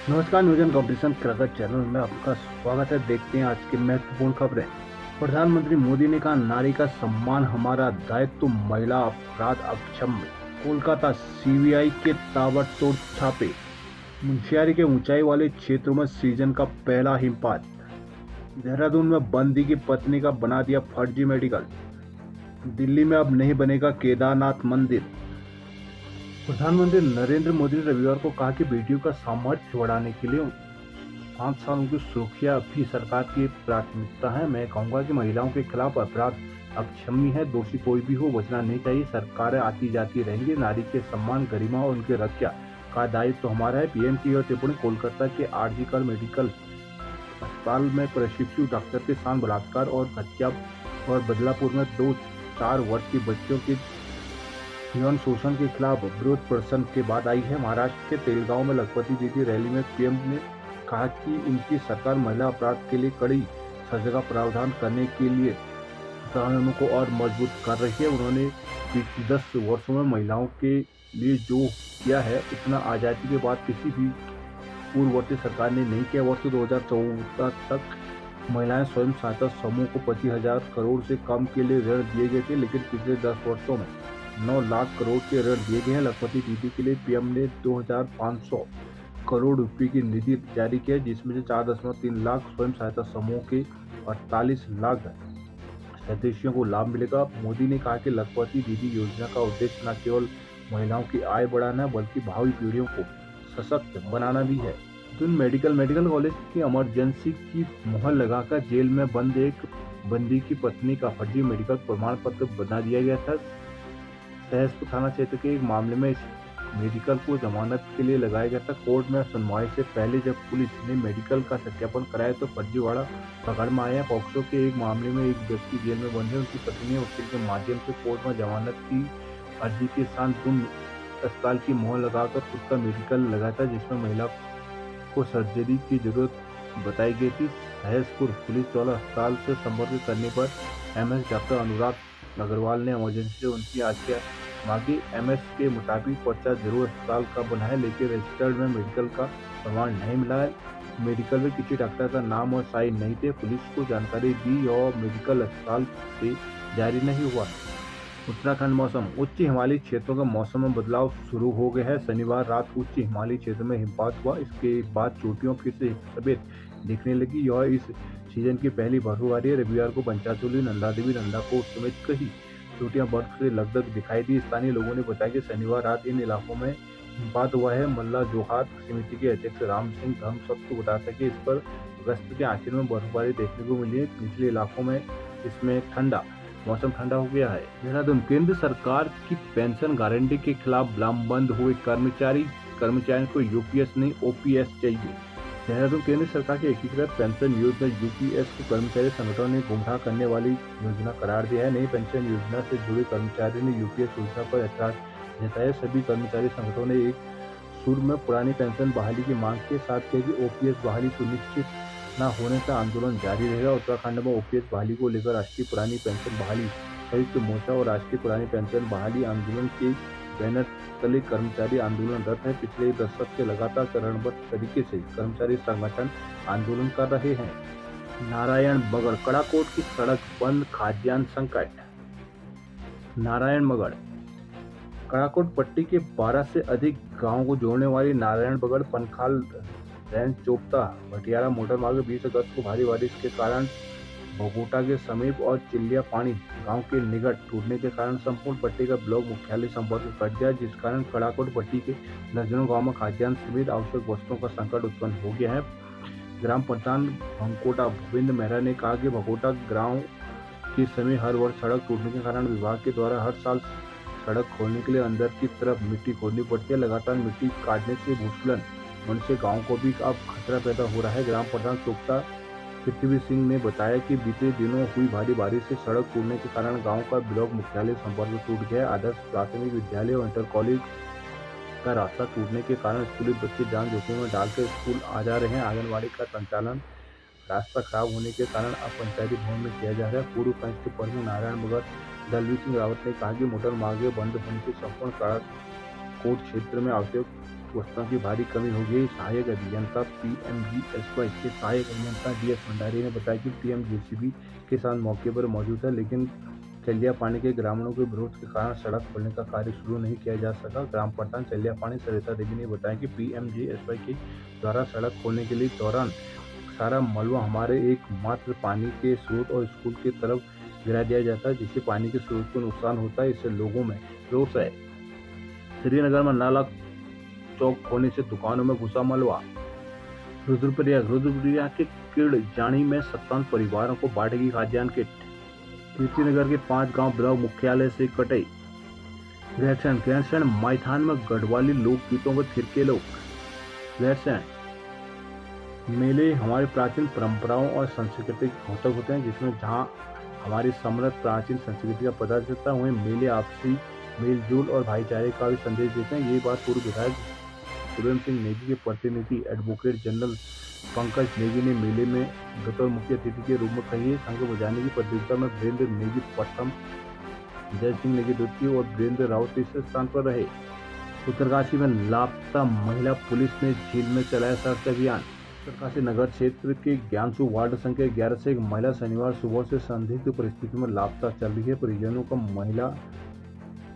नमस्कार, news and competition cricket channel में आपका स्वागत है। देखते हैं आज की महत्वपूर्ण खबरें। प्रधानमंत्री मोदी ने कहा, नारी का सम्मान हमारा दायित्व, महिला अपराध अक्षम्य। कोलकाता, सीबीआई के ताबड़तोड़ छापे। मुंशियारी के ऊंचाई वाले क्षेत्रों में सीजन का पहला हिमपात। देहरादून में बंदी की पत्नी का बना दिया फर्जी मेडिकल। दिल्ली में अब नहीं बनेगा केदारनाथ मंदिर। प्रधानमंत्री नरेंद्र मोदी ने रविवार को कहा कि बेटियों का सामर्थ्य बढ़ाने के लिए 5 सालों की सुरक्षा भी सरकार की प्राथमिकता है। मैं कहूंगा कि महिलाओं के खिलाफ अपराध अक्षम्य है। दोषी कोई भी हो, बचना नहीं चाहिए। सरकारें आती जाती रहेंगी। नारी के सम्मान, गरिमा और उनकी रक्षा का दायित्व तो हमारा है। पीएम की यह टिप्पणी कोलकाता के आरजीकर मेडिकल अस्पताल में प्रशिक्षु डॉक्टर के साथ बलात्कार और हत्या और बदलापुर में 2-4 वर्ष के बच्चों के यौन शोषण के खिलाफ विरोध प्रदर्शन के बाद आई है। महाराष्ट्र के तेलगांव में लखपति दीदी रैली में पीएम ने कहा कि उनकी सरकार महिला अपराध के लिए कड़ी सजा का प्रावधान करने के लिए कानूनों को और मजबूत कर रही है। उन्होंने पिछले 10 वर्षों में महिलाओं के लिए जो किया है, उतना आजादी के बाद किसी भी पूर्ववर्ती सरकार ने नहीं किया। वर्ष 2014 तक महिलाएं स्वयं सहायता समूह को 25,000 करोड़ से कम के लिए ऋण दिए गए थे, लेकिन पिछले 10 वर्षों में 9 लाख करोड़ के ऋण दिए गए हैं। लखपति दीदी के लिए पीएम ने 2,500 करोड़ रुपए की निधि जारी की है, जिसमें से 4.3 लाख स्वयं सहायता समूह के 48 लाख सदस्यों को लाभ मिलेगा। मोदी ने कहा कि लखपति दीदी योजना का उद्देश्य न केवल महिलाओं की आय बढ़ाना बल्कि भावी पीढ़ियों को सशक्त बनाना भी है। मेडिकल कॉलेज की इमरजेंसी की मुहर लगाकर जेल में बंद एक बंदी की पत्नी का फर्जी मेडिकल प्रमाण पत्र बना दिया गया था। सहसपुर थाना क्षेत्र के एक मामले में इस मेडिकल को जमानत के लिए लगाया गया था। कोर्ट में सुनवाई से पहले जब पुलिस ने मेडिकल का सत्यापन कराया तो फर्जीवाड़ा पकड़ में आया। पॉक्सो के एक मामले में एक व्यक्ति जेल में बंद है। उनकी पत्नी ने वकील के माध्यम से कोर्ट में जमानत की अर्जी के साथ दून अस्पताल की मोहर लगाकर खुद का मेडिकल लगाया था, जिसमें महिला को सर्जरी की जरूरत बताई गई थी। सहसपुर पुलिस द्वारा अस्पताल से संपर्क करने पर एमएस डॉक्टर अनुराग अग्रवाल ने इमरजेंसी से उनकी आज्ञा मांगी। एमएस के मुताबिक पर्चा जरूर अस्पताल का बना है, लेकिन रजिस्टर्ड में मेडिकल का प्रमाण नहीं मिला है। मेडिकल में किसी डॉक्टर का नाम और साइन नहीं थे। पुलिस को जानकारी दी और मेडिकल अस्पताल से जारी नहीं हुआ। उत्तराखंड मौसम। उच्च हिमालयी क्षेत्रों का मौसम में बदलाव शुरू हो गया है। शनिवार रात उच्च हिमालयी क्षेत्र में हिमपात हुआ। इसके बाद चोटियों फिर से सफेद दिखने लगी। यह इस सीजन की पहली बर्फबारी है। रविवार को पंचाचूली, नंदा देवी, नंदाकोट समेत कई चोटियां बर्फ से लकदक दिखाई दी। स्थानीय लोगों ने बताया कि शनिवार रात इन इलाकों में हिमपात हुआ है। मल्ला जोहार समिति के अध्यक्ष राम सिंह धर्मसत को बताया कि इस पर अगस्त के आखिर में बर्फबारी देखने को मिली है। निचले इलाकों में इसमें मौसम ठंडा हो गया है। देहरादून। केंद्र सरकार की पेंशन गारंटी के खिलाफ लामबंद हुए कर्मचारियों को यूपीएस नहीं ओपीएस चाहिए। देहरादून। केंद्र सरकार की एकीकृत पेंशन योजना यूपीएस को कर्मचारी संगठनों ने गुमराह करने वाली योजना करार दिया है। नई पेंशन योजना से जुड़े कर्मचारियों ने यूपीएस योजना पर ऐतराज जताया। सभी कर्मचारी संगठनों ने एक सुर में पुरानी पेंशन बहाली की मांग के साथ किया कि ओपीएस बहाली सुनिश्चित न होने का आंदोलन जारी रहेगा। उत्तराखंड में ओपीएस बहाली को लेकर राष्ट्रीय पुरानी पेंशन बहाली संयुक्त मोर्चा और राष्ट्रीय पुरानी पेंशन बहाली आंदोलन के बैनर तले कर्मचारी आंदोलनरत है। पिछले एक दशक से लगातार चरणबद्ध तरीके से कर्मचारी संगठन आंदोलन कर रहे हैं। नारायणबगड़। कड़ाकोट की सड़क बंद, खाद्यान्न संकट। नारायणबगड़। कड़ाकोट पट्टी के 12 से अधिक गांवों को जोड़ने वाली नारायणबगड़ पनखाल रेंज चोपता भटियारा मोटर मार्ग 20 अगस्त को भारी बारिश के कारण भगोटा के समीप और चिल्लिया पानी गांव के निकट टूटने के कारण संपूर्ण पट्टी का ब्लॉक मुख्यालय संपर्क कट गया, जिस कारण कड़ाकोट पट्टी के दर्जनों गांव में खाद्यान्न समेत आवश्यक वस्तुओं का संकट उत्पन्न हो गया है। ग्राम प्रधान भंकोटा भूपेंद्र मेहरा ने कहा कि भगोटा गांव के समय हर वर्ष सड़क टूटने के कारण विभाग के द्वारा हर साल सड़क खोलने के लिए अंदर की तरफ मिट्टी खोदनी पड़ती है। लगातार मिट्टी काटने से भूस्खलन होने से गांव को भी अब खतरा पैदा हो रहा है। ग्राम प्रधान चोपता पृथ्वी सिंह ने बताया कि बीते दिनों हुई भारी बारिश से सड़क टूटने के कारण गांव का ब्लॉक मुख्यालय संपर्क टूट गया। आदर्श प्राथमिक विद्यालय और इंटर कॉलेज का रास्ता टूटने के कारण स्कूली बच्चे जान जोखिम में डालकर स्कूल आ जा रहे हैं। आंगनबाड़ी का संचालन रास्ता खराब होने के कारण अब पंचायती भवन में किया जा रहा है। पूर्व पंच के प्रमुख नारायणबगड़ दलवीर सिंह रावत ने कहा कि मोटर मार्ग बंद होने से संपूर्ण कड़ाकोट क्षेत्र में आवश्यक वस्तुओं की भारी कमी हो गई। सहायक अभियंता पीएमजीएसवाई के सहायक अभियंता डीएस भंडारी ने बताया कि टीम जेसीबी के साथ मौके पर मौजूद है, लेकिन चलियापानी के ग्रामीणों के विरोध के कारण सड़क खोलने का कार्य शुरू नहीं किया जा सका। ग्राम प्रधान चलियापानी सरिता देवी ने बताया कि पीएमजीएसवाई के द्वारा सड़क खोलने के लिए दौरान सारा मलबा हमारे एकमात्र पानी के स्रोत और स्कूल की तरफ गिरा दिया जाता है, जिससे पानी के स्रोत को नुकसान होता है। इससे लोगों में रोष है। श्रीनगर में नाला चौक खोलने से दुकानों में घुसा मलबा। रुद्रप्रयाग के किड़जानी में 57 परिवारों को बांटेगी खाद्यान्न किट। कीर्तिनगर के 5 गांव ब्लॉक मुख्यालय से कटे। ग्रैंडस्टैंड मैदान में गढ़वाली लोकगीतों में थिरके लोग। ग्रैंडस्टैंड मेले हमारी प्राचीन परंपराओं और संस्कृति के घोतक होते हैं, जिसमें जहां हमारी समृद्ध प्राचीन संस्कृति का पता चलता है, वहीं मेले आपसी मेलजोल और भाईचारे का भी संदेश देते हैं। ये बात पूर्व विधायक सुरेंद्र सिंह नेगी के प्रतिनिधि एडवोकेट जनरल पंकज नेगी ने मेले में बतौर मुख्य अतिथि के रूप में कही है। शंख बजाने की प्रतियोगिता में वीरेंद्र नेगी प्रथम, जय सिंह नेगी द्वितीय और वीरेंद्र रावत तीसरे स्थान पर रहे। उत्तरकाशी में लापता महिला, पुलिस ने झील में चलाया सर्च अभियान। उत्तरकाशी नगर क्षेत्र के ज्ञानसू वार्ड संख्या 11 से एक महिला शनिवार सुबह से संदिग्ध परिस्थिति में लापता चल रही है। परिजनों को महिला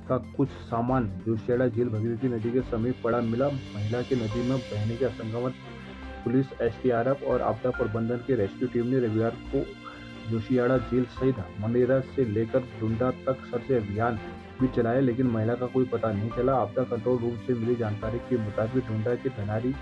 का कुछ सामान जोशियाड़ा झील भगीरथी नदी के समीप पड़ा मिला। महिला की नदी में बहने के आशंका में पुलिस, एसडीआरएफ और आपदा प्रबंधन की रेस्क्यू टीम ने रविवार को जोशियाड़ा झील सहित मनेरा से लेकर डुंडा तक सर्च अभियान भी चलाया, लेकिन महिला का कोई पता नहीं चला। आपदा कंट्रोल रूम से मिली जानकारी के मुताबिक डुंडा के धनारी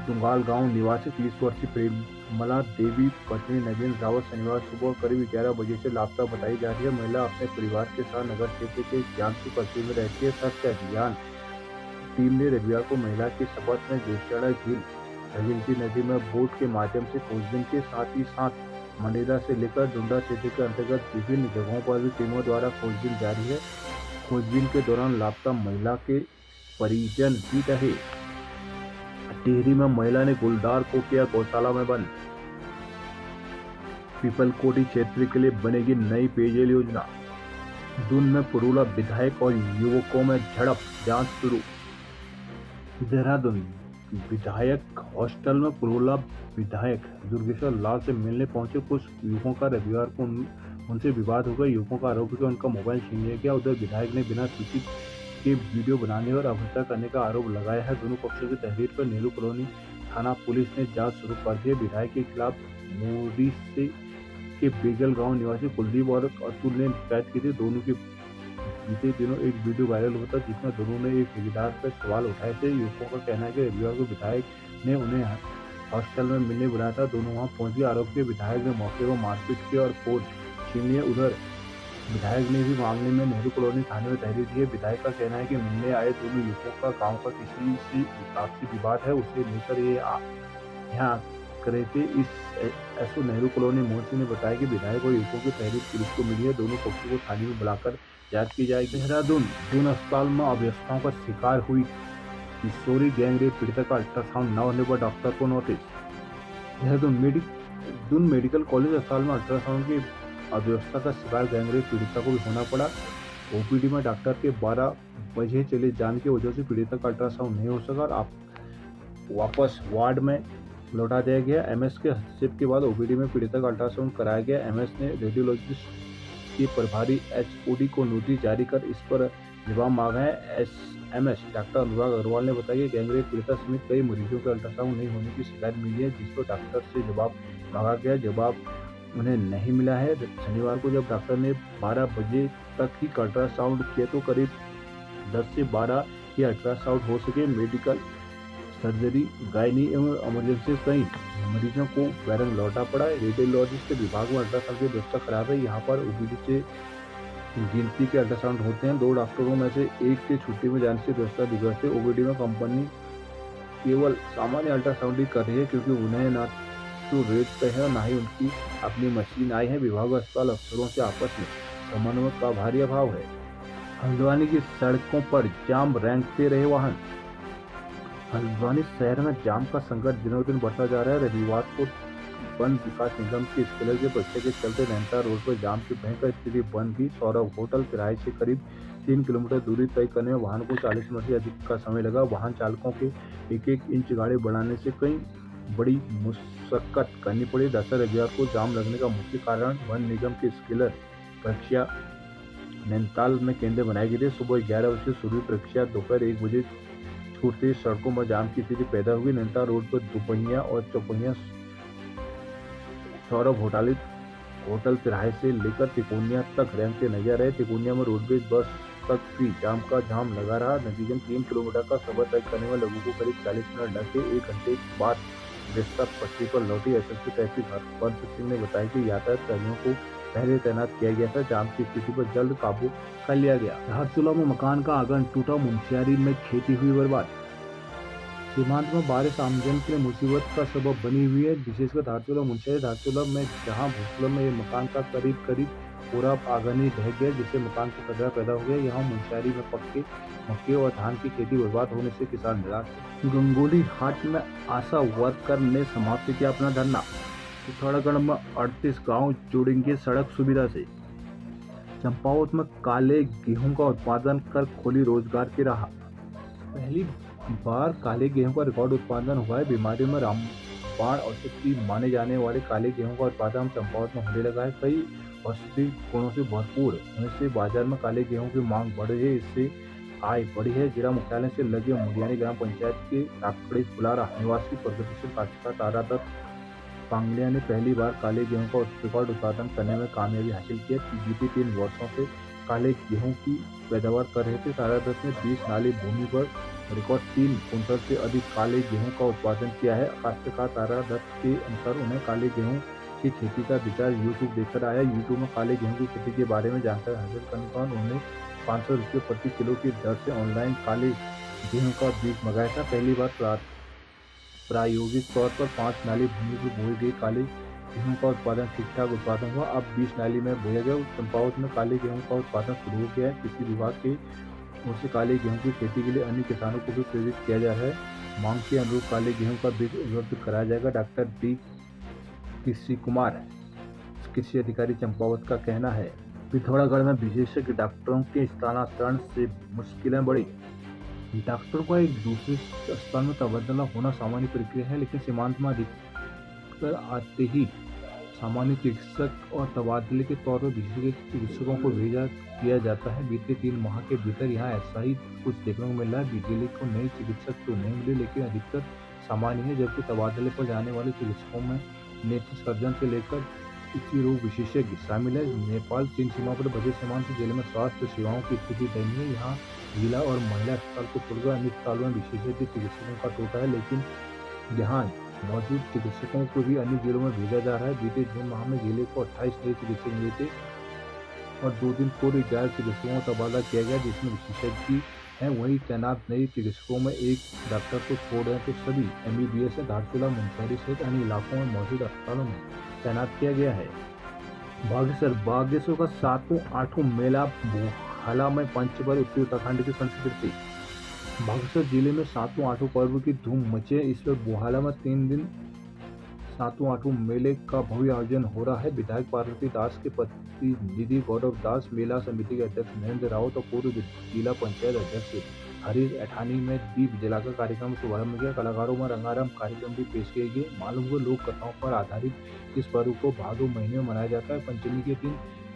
डुंगाल गांव निवासी 30 वर्षीय प्रेमला देवी पत्नी नवीन रावत शनिवार सुबह करीब 11 बजे से लापता बताई जा रही है। महिला अपने परिवार के साथ नगर क्षेत्र के ज्ञानसू कस्बे में रहती है। सर्च अभियान टीम ने रविवार को महिला की शपथ में जोशियाड़ा झील भगीरथी नदी में बोट के माध्यम से खोजबीन के साथ ही साथ मनेरा से लेकर डुंडा क्षेत्र के अंतर्गत विभिन्न जगहों पर भी टीमों द्वारा खोजबीन जारी है। खोजबीन के दौरान लापता महिला के परिजन भी रहे। टिहरी में महिला ने गुलदार को किया गौशाला में बंद। पीपलकोटी क्षेत्र के लिए बनेगी नई पेयजल योजना। दून में पुरुला विधायक और युवकों में झड़प, जांच शुरू। देहरादून विधायक हॉस्टल में पुरुला विधायक दुर्गेश्वर लाल से मिलने पहुंचे कुछ युवकों का रविवार को उनसे विवाद हो गया। युवकों का आरोप है कि उनका मोबाइल छीन लिया गया। उधर विधायक ने बिना सूचित के वीडियो बनाने और अभद्रता करने का आरोप लगाया है। दोनों पक्षों की तहरीर पर नेहरू कॉलोनी थाना पुलिस ने जांच शुरू कर दी है। विधायक के खिलाफ मोरी से के बेगल गांव निवासी कुलदीप और अतुल ने शिकायत की थी। दोनों के बीते दिनों एक वीडियो वायरल हुआ था, जिसमें दोनों ने एक ठेकेदार पर सवाल उठाए थे। युवकों का कहना है कि रविवार को विधायक ने उन्हें हॉस्टल में मिलने बुलाया था। दोनों वहां पहुंच गए। आरोप के विधायक ने मौके पर मारपीट की और फोन छीन लिए। उधर विधायक ने भी मामले में नेहरू कॉलोनी थाने में तहरीर दी है। विधायक का कहना है कि मिलने आए दोनों युवकों का गांव का किसी से आपसी विवाद है, उसे लेकर ये यहाँ करे थे। इस एसओ नेहरू कॉलोनी मोहसी ने बताया कि विधायक और युवकों की तहरीर पुलिस को मिली है। दोनों पक्षों को थाने में बुलाकर जांच की जाएगी। देहरादून दून अस्पताल में अव्यवस्थाओं का शिकार हुई किशोरी गैंगरेप पीड़िता का अल्ट्रासाउंड न होने पर डॉक्टर को नोटिस। देहरादून मेडिकल कॉलेज अस्पताल में अल्ट्रासाउंड की अव्यवस्था का शिकार गैंगरेप पीड़िता को भी होना पड़ा। ओपीडी में डॉक्टर के 12 बजे चले जाने की वजह से पीड़िता का अल्ट्रासाउंड नहीं हो सका और आप वापस वार्ड में लौटा दिया गया। एमएस के हस्तक्षेप के बाद ओपीडी में पीड़िता का अल्ट्रासाउंड कराया गया। एमएस ने रेडियोलॉजिस्ट के प्रभारी एचओडी को नोटिस जारी कर इस पर जवाब मांगा है। एमएस डॉक्टर अनुराग अग्रवाल ने बताया कि गैंगरेप पीड़िता समेत कई मरीजों के अल्ट्रासाउंड नहीं होने की शिकायत मिली है, जिस पर डॉक्टर से जवाब मांगा गया। जवाब उन्हें नहीं मिला है। शनिवार को जब डॉक्टर ने 12 बजे तक ही अल्ट्रासाउंड किया तो करीब 10 से 12 ही अल्ट्रासाउंड हो सके। मेडिकल, सर्जरी, गायनी एवं इमरजेंसी सहित मरीजों को बैरंग लौटा पड़ा है। रेडियोलॉजिस्ट के विभाग में अल्ट्रासाउंड की व्यवस्था खराब है। यहाँ पर ओपीडी से गिनती के अल्ट्रासाउंड होते हैं। 2 डॉक्टरों में से एक के छुट्टी में जाने से व्यवस्था बिगड़ती है। ओपीडी में कंपनी केवल सामान्य अल्ट्रासाउंड ही कर रही है, क्योंकि उन्हें न तो रेट तय है और न ही उनकी अपनी मशीन आई है। विभाग अस्पताल अफसरों से आपस में समन्वय का भारी अभाव है। हल्द्वानी की सड़कों पर जाम, रेंगते रहे वाहन। हल्द्वानी शहर में जाम का संकट दिनों दिन बढ़ता जा रहा है। रविवार को वन विकास निगम की स्कूल के परीक्षा के चलते नैनीताल रोड पर जाम की भयंकर स्थिति बन गई। सौरभ होटल किराए से करीब 3 किलोमीटर दूरी तय करने में वाहन को 40 मिनट से अधिक का समय लगा। वाहन चालकों के एक इंच गाड़ी बढ़ाने से कई बड़ी मुशक्कत करनी पड़ी। दरअसल रविवार को जाम लगने का मुख्य कारण वन निगम की स्किलर परीक्षा नैनीताल में केंद्र बनाई गई थी। सुबह 11 बजे शुरू हुई परीक्षा दोपहर 1 बजे छूटते ही सड़कों में जाम की स्थिति पैदा हुई। नैनीताल रोड पर दुपहिया और चौपहिया सौरभ होटल तिराहे से लेकर तिकोनिया तक रेंगते नजर आए। तिकोनिया में रोडवेज बस तक भी जाम लगा रहा। नतीजन 3 किलोमीटर का सफर तय करने में लोगों को करीब 40 मिनट लगे। 1 घंटे बाद बेस्तर पटरी पर लौटी। एसएसपी ट्रैफिक हरबंस सिंह ने बताया कि यातायात कर्मियों को पहले तैनात किया गया था। जाम की स्थिति पर जल्द काबू कर लिया गया। धारचूला में मकान का आंगन टूटा, मुंशियारी में खेती हुई बर्बाद। सीमांत में बारिश आमजन के लिए मुसीबत का सबब बनी हुई है, विशेषकर धारचूला मुंशियारी। धारचूला में जहां भूस्खलन में ये मकान का करीब पूरा आंगन ही ढह गया, जिससे मकान को खतरा पैदा हो गया। यहाँ मुंशियारी में मक्के और धान की खेती बर्बाद होने से किसान निराश है। गंगोली हाट में आशा वर्कर ने समाप्त किया अपना धरना। पिथौरागढ़ में 38 गांव जुड़ेंगे सड़क सुविधा से। चंपावत में काले गेहूं का उत्पादन कर खोली रोजगार की राह। पहली बार काले गेहूं का रिकॉर्ड उत्पादन हुआ है। बीमारियों में रामबाण औषधि माने जाने वाले काले गेहूं का उत्पादन चंपावत में होने लगा है। कई औषधि गुणों से भरपूर होने से बाजार में काले गेहूं की मांग बढ़ी है। इससे आय बढ़ी है। जिला मुख्यालय से लगे मुंडियानी ग्राम पंचायत के राकड़ी फुलारा निवासी प्रगतिशील काश्तकार तारा दत्त पांगलिया ने पहली बार काले गेहूं का रिकॉर्ड उत्पादन करने में कामयाबी हासिल की। बीते 3 वर्षों से काले गेहूं की पैदावार कर रहे थे। तारा दत्त ने 20 नाली भूमि पर रिकॉर्ड 3 कुंटल से अधिक काले गेहूं का उत्पादन किया है। काश्तकार तारा दत्त के अनुसार उन्हें काले गेहूं की खेती का विचार यूट्यूब देखकर आया। यूट्यूब में काले गेहूं की खेती के बारे में जानकारी हासिल करने के बाद उन्होंने 500 रुपये प्रति किलो की दर से ऑनलाइन काले गेहूं का बीज मंगाया था। पहली बार प्रायोगिक तौर पर 5 नाली भूमि पर बोई गई काले गेहूं का उत्पादन ठीक ठाक उत्पादन हुआ। अब 20 नाली में बोया गया। चंपावत में काले गेहूं का उत्पादन शुरू हो गया है। कृषि विभाग के ओर से काले गेहूं की खेती के लिए अन्य किसानों को भी प्रेरित किया जा रहा है। मांग के अनुरूप काले गेहूं का बीज उपलब्ध कराया जाएगा। डॉक्टर डी कृषि कुमार कृषि अधिकारी चंपावत का कहना है। पिथौरागढ़ में विशेषज्ञ डॉक्टरों के स्थानांतरण से मुश्किलें बढ़ी। डॉक्टर को एक दूसरे अस्पताल में तबादला होना सामान्य प्रक्रिया है, लेकिन सीमांत में अधिकतर आते ही सामान्य चिकित्सक और तबादले के तौर पर विशेषज्ञ चिकित्सकों को भेजा किया जाता है। बीते 3 माह के भीतर यहाँ ऐसा ही कुछ देखने को मिल रहा है। बीजेली को नए चिकित्सक तो नहीं मिले, लेकिन अधिकतर सामान्य है। जबकि तबादले पर जाने वाले चिकित्सकों में नेत्र सर्जन से लेकर स्त्री रोग विशेषज्ञ शामिल है। नेपाल चीन सीमा पर बजे सीमांत जिले में स्वास्थ्य सेवाओं की स्थिति दयनीय है। यहाँ जिला और महिला अस्पताल को छोड़कर अन्य अस्पतालों में विशेषज्ञ चिकित्सकों का टोटा है, लेकिन यहाँ मौजूद चिकित्सकों को भी अन्य जिलों में भेजा जा रहा है। बीते जून माह में जिले को 28 नए चिकित्सक मिले थे और 2 दिन पूर्व 11 चिकित्सकों का तबादला किया गया, जिसमें विशेषज्ञ हैं। वहीं तैनात नए चिकित्सकों में एक डॉक्टर को छोड़ दें तो सभी MBBS है। धारचूला मुंशियारी सहित अन्य इलाकों में मौजूद अस्पतालों में तैनात किया गया है। बागेश्वर का 7वां मेला बोहाला में पंचपर्व उत्तरी उत्तराखंड की संस्कृति। बागेश्वर जिले में 7वां पर्व की धूम मची है। इस पर बोहाला में 3 दिन 7वां मेले का भव्य आयोजन हो रहा है। विधायक पार्वती दास के प्रतिनिधि गौरव दास, मेला समिति के अध्यक्ष महेंद्र रावत और पूर्व जिला पंचायत अध्यक्ष हरीश ऐठानी में दीप जलाकर कार्यक्रम का शुभारंभ किया। कलाकारों में रंगारंग कार्यक्रम भी पेश किए गए। मालूम हुआ लोक कथाओं पर आधारित इस पर्व को भादो महीने में मनाया जाता है। पंचमी के दिन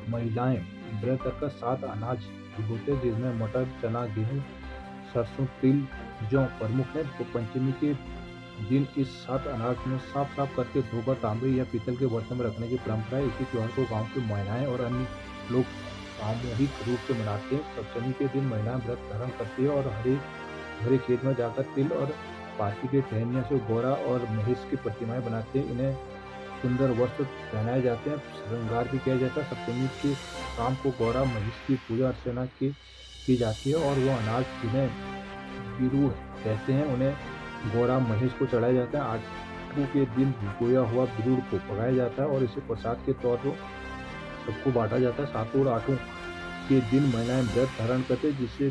महिलाएं व्रत कर 7 अनाज भिगोते हैं, जिसमें मटर, चना, गेहूँ, सरसों, तिल, जौ प्रमुख है। तो पंचमी के दिन इस 7 अनाज में साफ करके धोकर तांबे या पीतल के बर्तन में रखने की परंपरा है। इसी त्योहार को गांव की महिलाएं और अन्य लोग सामूहिक रूप से मनाते हैं। सप्तमी के दिन महिलाएं व्रत धारण करती है और हरे खेत में जाकर तिल और पाती के टहनिया से गौरा और महेश की प्रतिमाएं बनाते हैं। इन्हें सुंदर वस्त्र पहनाए जाते हैं, श्रृंगार भी किया जाता है। सप्तमी के शाम को गौरा महेश की पूजा अर्चना की जाती है और वो अनाज जिन्हें बिरूड़ कहते हैं उन्हें गौरा महेश को चढ़ाया जाता है। आठों के दिन भिगोया हुआ बिरूड़ को पकाया जाता है और इसे प्रसाद के तौर पर सबको बांटा जाता है। 7 और 8 के दिन महिलाएं व्रत धारण करते हैं, जिसे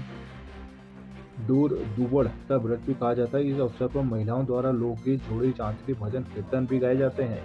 दूर दुबड़ का व्रत भी कहा जाता है। इस अवसर पर महिलाओं द्वारा लोकगीत, जोड़ी, चांचली, भजन, कीर्तन भी गाए जाते हैं।